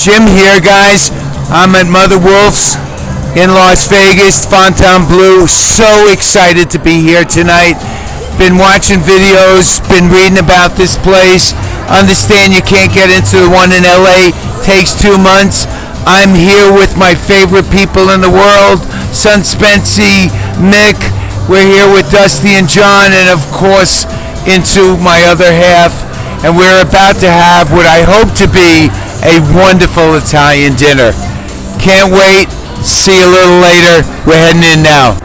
Jim here, guys. I'm at Mother Wolf's in Las Vegas, Fontainebleau. So excited to be here tonight. Been watching videos, been reading about this place. Understand you can't get into the one in LA. Takes 2 months. I'm here with my favorite people in the world, Son Spency, Mick. We're here with Dusty and John, and of course, into my other half. And we're about to have what I hope to be a wonderful Italian dinner. Can't wait. See you a little later. We're heading in now.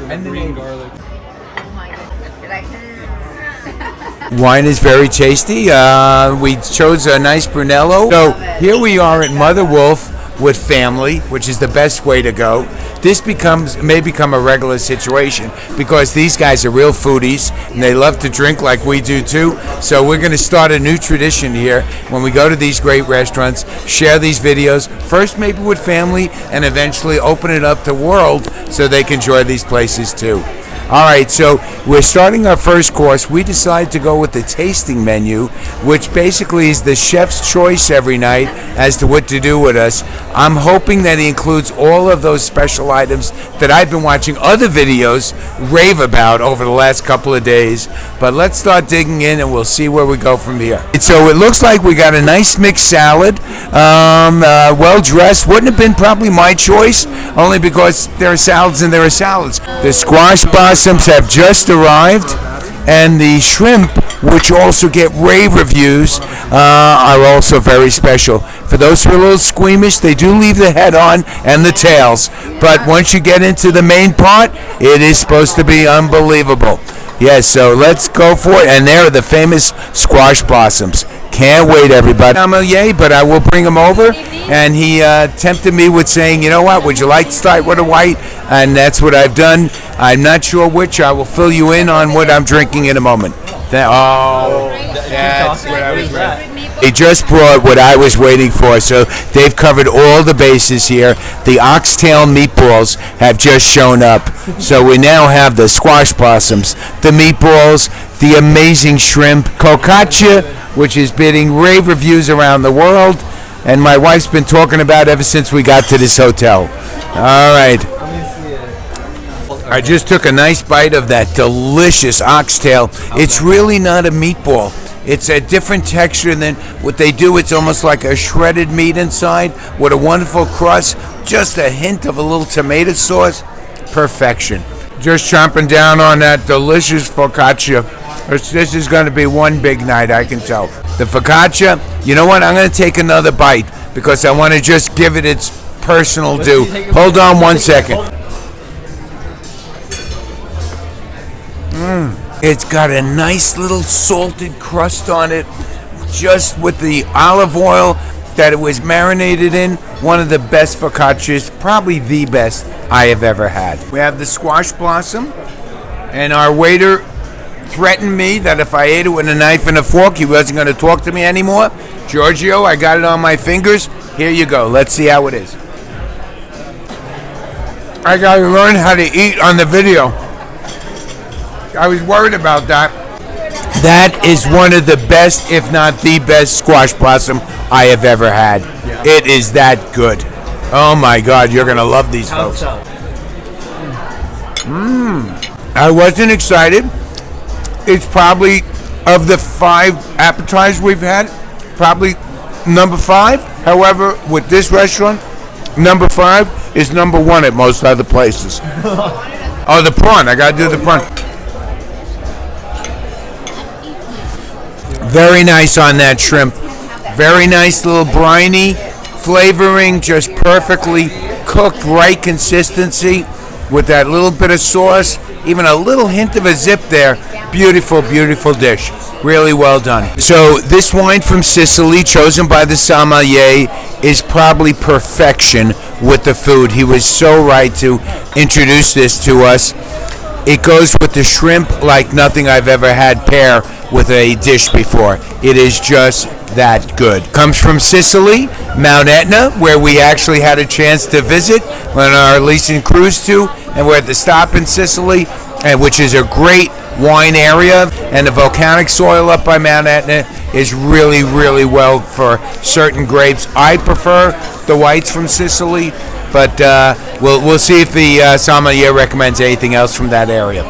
And the green garlic. Wine is very tasty. We chose a nice Brunello. So here we are at Mother Wolf with family, which is the best way to go. This may become a regular situation because these guys are real foodies and they love to drink like we do too. So we're going to start a new tradition here when we go to these great restaurants, share these videos, first maybe with family and eventually open it up to the world so they can enjoy these places too. All right, so we're starting our first course. We decided to go with the tasting menu, which basically is the chef's choice every night as to what to do with us. I'm hoping that he includes all of those special items that I've been watching other videos rave about over the last couple of days. But let's start digging in and we'll see where we go from here. So it looks like we got a nice mixed salad, well dressed. Wouldn't have been probably my choice, only because there are salads and there are salads. The squash blossoms have just arrived, and the shrimp, which also get rave reviews, are also very special. For those who are a little squeamish, they do leave the head on and the tails, but once you get into the main part, it is supposed to be unbelievable. Yes, so let's go for it. And there are the famous squash blossoms. Can't wait, everybody. I'm a yay, but I will bring him over. And he tempted me with saying, you know what, would you like to start with a white? And that's what I've done. I'm not sure which. I will fill you in on what I'm drinking in a moment. That's what I was ready. They just brought what I was waiting for, so they've covered all the bases here. The oxtail meatballs have just shown up, so we now have the squash blossoms, the meatballs, the amazing shrimp, focaccia, which is getting rave reviews around the world, and my wife's been talking about ever since we got to this hotel. All right. I just took a nice bite of that delicious oxtail. It's really not a meatball. It's a different texture than what they do. It's almost like a shredded meat inside with a wonderful crust, just a hint of a little tomato sauce. Perfection. Just chomping down on that delicious focaccia. This is going to be one big night, I can tell. The focaccia, you know what? I'm going to take another bite because I want to just give it its personal due. Hold on 1 second. It's got a nice little salted crust on it, just with the olive oil that it was marinated in. One of the best focaccias, probably the best I have ever had. We have the squash blossom, and our waiter threatened me that if I ate it with a knife and a fork, he wasn't going to talk to me anymore. Giorgio, I got it on my fingers. Here you go. Let's see how it is. I got to learn how to eat on the video. I was worried about that. That is one of the best, if not the best, squash blossom I have ever had. Yeah. It is that good. Oh my God, you're going to love these folks. I wasn't excited. It's probably, of the 5 appetizers we've had, probably number 5. However, with this restaurant, number 5 is number 1 at most other places. Oh, the prawn. I got to do the prawn. Very nice on that shrimp. Very nice little briny flavoring, just perfectly cooked, right consistency with that little bit of sauce, even a little hint of a zip there. Beautiful, beautiful dish. Really well done. So this wine from Sicily, chosen by the sommelier, is probably perfection with the food. He was so right to introduce this to us. It goes with the shrimp like nothing I've ever had pair with a dish before. It is just that good. Comes from Sicily, Mount Etna, where we actually had a chance to visit on our recent cruise to, and we're at the stop in Sicily. and which is a great wine area, and the volcanic soil up by Mount Etna is really, really well for certain grapes. I prefer the whites from Sicily, but we'll see if the sommelier recommends anything else from that area.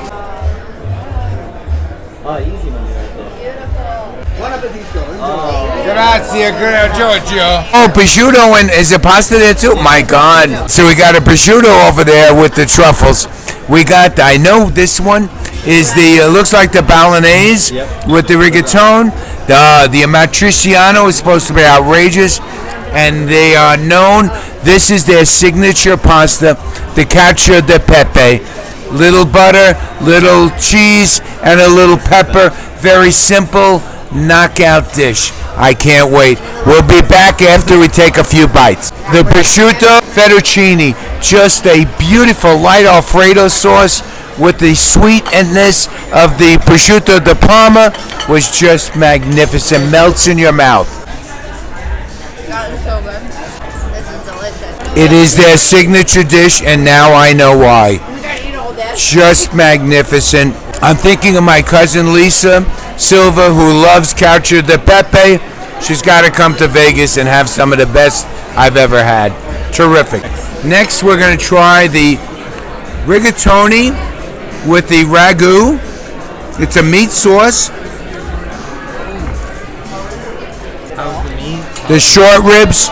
Easy money right there. Beautiful. Buon appetito. Grazie, Giorgio. Oh, prosciutto, and is there pasta there too? My God. So we got a prosciutto over there with the truffles. We got, I know this one is the, looks like the Bolognese with the rigatone. The Amatriciano is supposed to be outrageous. And they are known, this is their signature pasta, the cacio de pepe. Little butter, little cheese, and a little pepper. Very simple knockout dish. I can't wait. We'll be back after we take a few bites. The prosciutto fettuccine, just a beautiful light Alfredo sauce with the sweetness of the prosciutto di Parma was just magnificent. Melts in your mouth. That is so good. This is delicious. It is their signature dish, and now I know why. Just magnificent. I'm thinking of my cousin Lisa Silva, who loves cacio de pepe. She's got to come to Vegas and have some of the best I've ever had. Terrific. Next, we're going to try the rigatoni with the ragu. It's a meat sauce. The short ribs,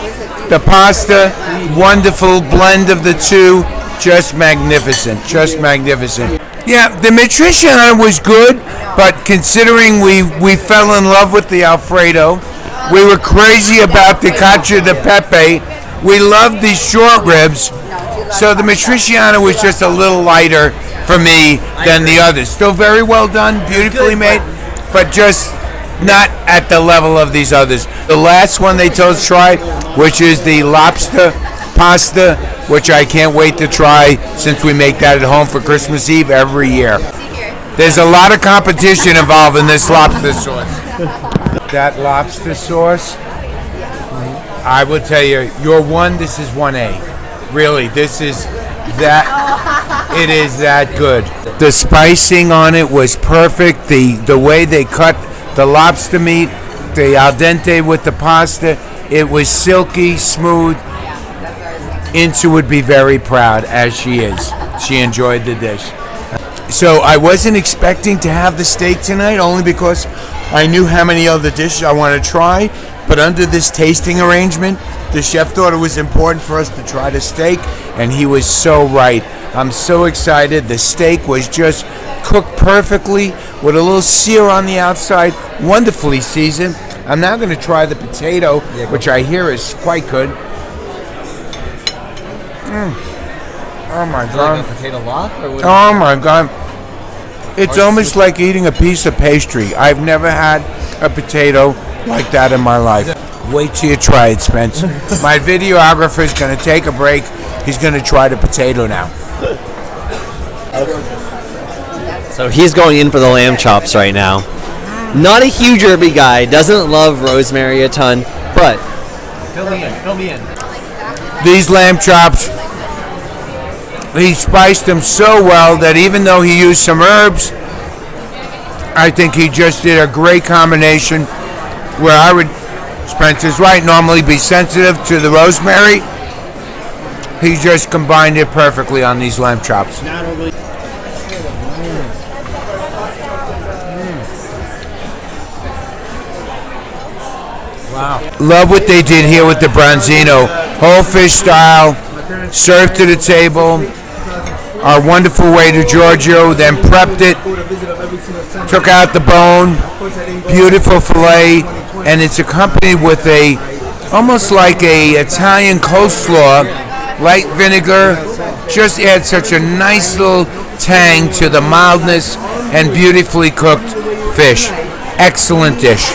the pasta, wonderful blend of the two. Just magnificent, just magnificent. Yeah, the Matriciana was good, but considering we fell in love with the Alfredo, we were crazy about the cacio de pepe. We loved the short ribs, so the Matriciana was just a little lighter for me than the others. Still very well done, beautifully made, but just not at the level of these others. The last one they told us to try, which is the lobster pasta, which I can't wait to try since we make that at home for Christmas Eve every year. There's a lot of competition involved in this lobster sauce. That lobster sauce, I will tell you, you're one, this is 1A. Really, this is that, it is that good. The spicing on it was perfect. The way they cut the lobster meat, the al dente with the pasta, it was silky, smooth. Insu would be very proud, as she is. She enjoyed the dish. So I wasn't expecting to have the steak tonight, only because I knew how many other dishes I want to try. But under this tasting arrangement, the chef thought it was important for us to try the steak, and he was so right. I'm so excited. The steak was just cooked perfectly with a little sear on the outside, wonderfully seasoned. I'm now going to try the potato, which I hear is quite good. Oh my God! Like a potato lock? Oh my God! It's almost like eating a piece of pastry. I've never had a potato like that in my life. Wait till you try it, Spence. My videographer is going to take a break. He's going to try the potato now. So he's going in for the lamb chops right now. Not a huge herby guy. Doesn't love rosemary a ton, but fill me in. These lamb chops, he spiced them so well that even though he used some herbs, I think he just did a great combination where I would, Spencer's right, normally be sensitive to the rosemary. He just combined it perfectly on these lamb chops. Wow. Love what they did here with the branzino. Whole fish style, served to the table. Our wonderful waiter Giorgio then prepped it, took out the bone, beautiful filet, and it's accompanied with a, almost like a Italian coleslaw, light vinegar, just adds such a nice little tang to the mildness and beautifully cooked fish. Excellent dish.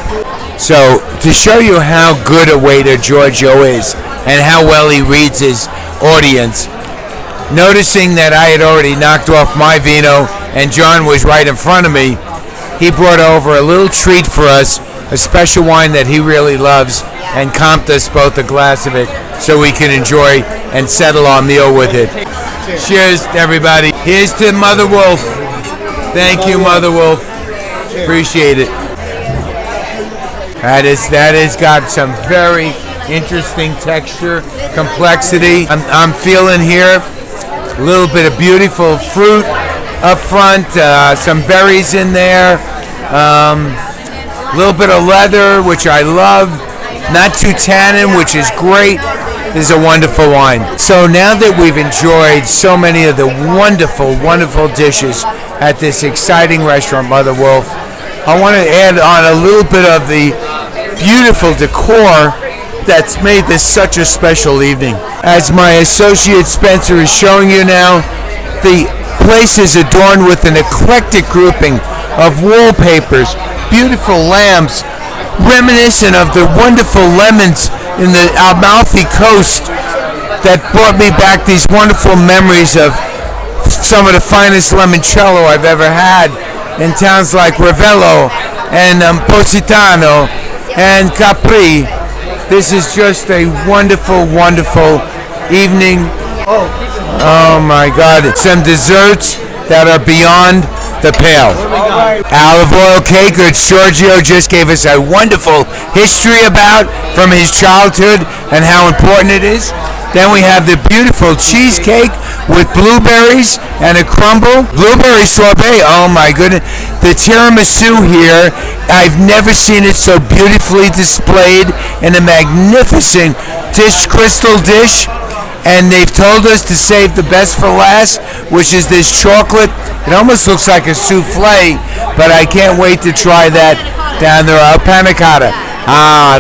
So to show you how good a waiter Giorgio is and how well he reads his audience, noticing that I had already knocked off my vino and John was right in front of me, he brought over a little treat for us, a special wine that he really loves, and comped us both a glass of it so we can enjoy and settle our meal with it. Cheers, everybody. Here's to Mother Wolf. Thank you, Mother Wolf. Appreciate it. That is got some very interesting texture, complexity. I'm feeling here a little bit of beautiful fruit up front, some berries in there, a little bit of leather, which I love. Not too tannin, which is great. This is a wonderful wine. So now that we've enjoyed so many of the wonderful, wonderful dishes at this exciting restaurant, Mother Wolf, I want to add on a little bit of the beautiful decor that's made this such a special evening. As my associate Spencer is showing you now, the place is adorned with an eclectic grouping of wallpapers, beautiful lamps, reminiscent of the wonderful lemons in the Amalfi Coast that brought me back these wonderful memories of some of the finest limoncello I've ever had in towns like Ravello and Positano and Capri. This is just a wonderful, wonderful evening. Oh my God, some desserts that are beyond the pale. Olive oil cake, which Giorgio just gave us a wonderful history about from his childhood and how important it is. Then we have the beautiful cheesecake with blueberries and a crumble. Blueberry sorbet, oh my goodness. The tiramisu here, I've never seen it so beautifully displayed in a magnificent crystal dish. And they've told us to save the best for last, which is this chocolate. It almost looks like a souffle, but I can't wait to try that down there. Panna cotta.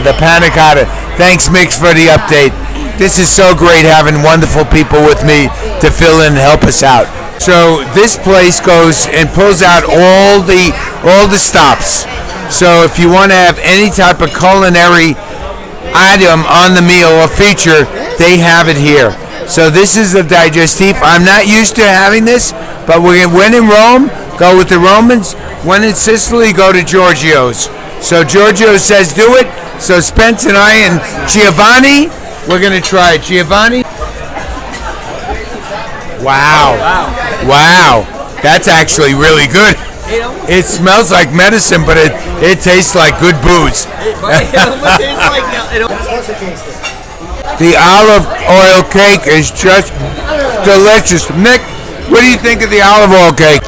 The panna cotta. Thanks, Mix, for the update. This is so great having wonderful people with me to fill in and help us out. So this place goes and pulls out all the stops. So if you want to have any type of culinary item on the meal or feature, they have it here. So this is the digestif. I'm not used to having this, but when in Rome, go with the Romans. When in Sicily, go to Giorgio's. So Giorgio says do it. So Spence and I and Giovanni, we're going to try it. Giovanni? Wow. That's actually really good. It smells like medicine, but it tastes like good booze. The olive oil cake is just delicious. Nick, what do you think of the olive oil cake?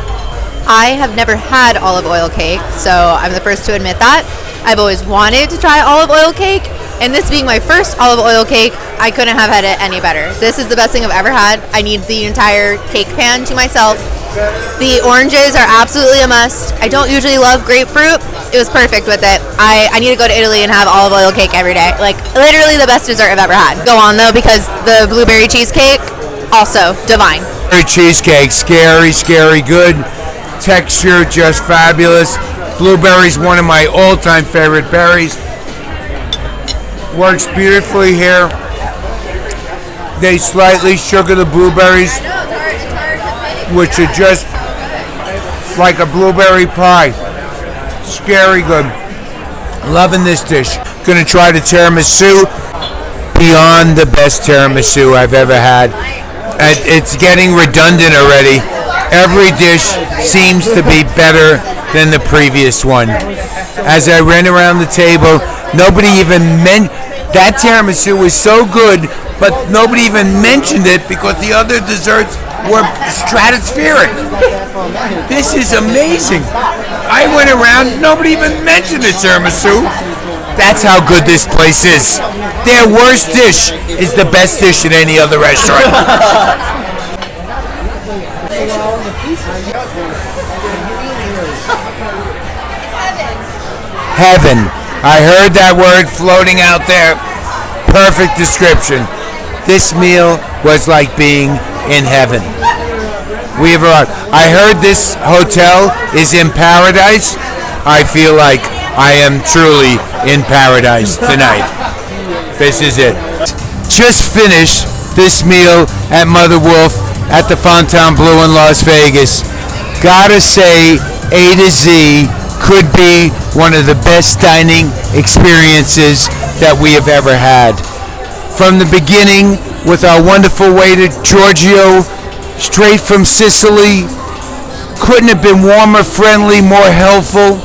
I have never had olive oil cake, so I'm the first to admit that. I've always wanted to try olive oil cake, and this being my first olive oil cake, I couldn't have had it any better. This is the best thing I've ever had. I need the entire cake pan to myself. The oranges are absolutely a must. I don't usually love grapefruit. It was perfect with it. I need to go to Italy and have olive oil cake every day. Like, literally the best dessert I've ever had. Go on, though, because the blueberry cheesecake, also divine. Cheesecake, scary good. Texture, just fabulous. Blueberries, one of my all-time favorite berries. Works beautifully here. They slightly sugar the blueberries, which are just like a blueberry pie. Scary good. Loving this dish. Gonna try the tiramisu. Beyond the best tiramisu I've ever had. It's getting redundant already. Every dish seems to be better than the previous one. As I ran around the table, nobody even that tiramisu was so good, but nobody even mentioned it because the other desserts were stratospheric. This is amazing. I went around, nobody even mentioned the tiramisu. That's how good this place is. Their worst dish is the best dish at any other restaurant. Heaven. I heard that word floating out there. Perfect description. This meal was like being in heaven. We've arrived. I heard this hotel is in paradise. I feel like I am truly in paradise tonight. This is it. Just finished this meal at Mother Wolf at the Fontainebleau in Las Vegas. Gotta say, A to Z could be one of the best dining experiences that we have ever had. From the beginning, with our wonderful waiter Giorgio, straight from Sicily, couldn't have been warmer, friendly, more helpful.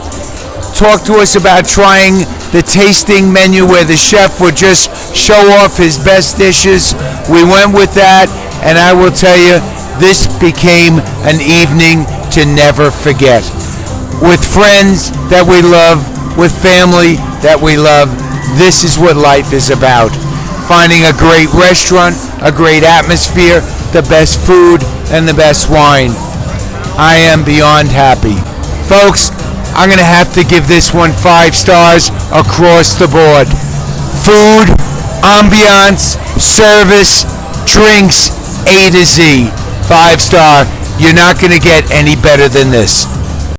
Talked to us about trying the tasting menu where the chef would just show off his best dishes. We went with that, and I will tell you, this became an evening to never forget. With friends that we love, with family that we love, this is what life is about. Finding a great restaurant, a great atmosphere, the best food, and the best wine. I am beyond happy. Folks, I'm going to have to give this one 5 stars across the board. Food, ambiance, service, drinks, A to Z. 5 star. You're not going to get any better than this.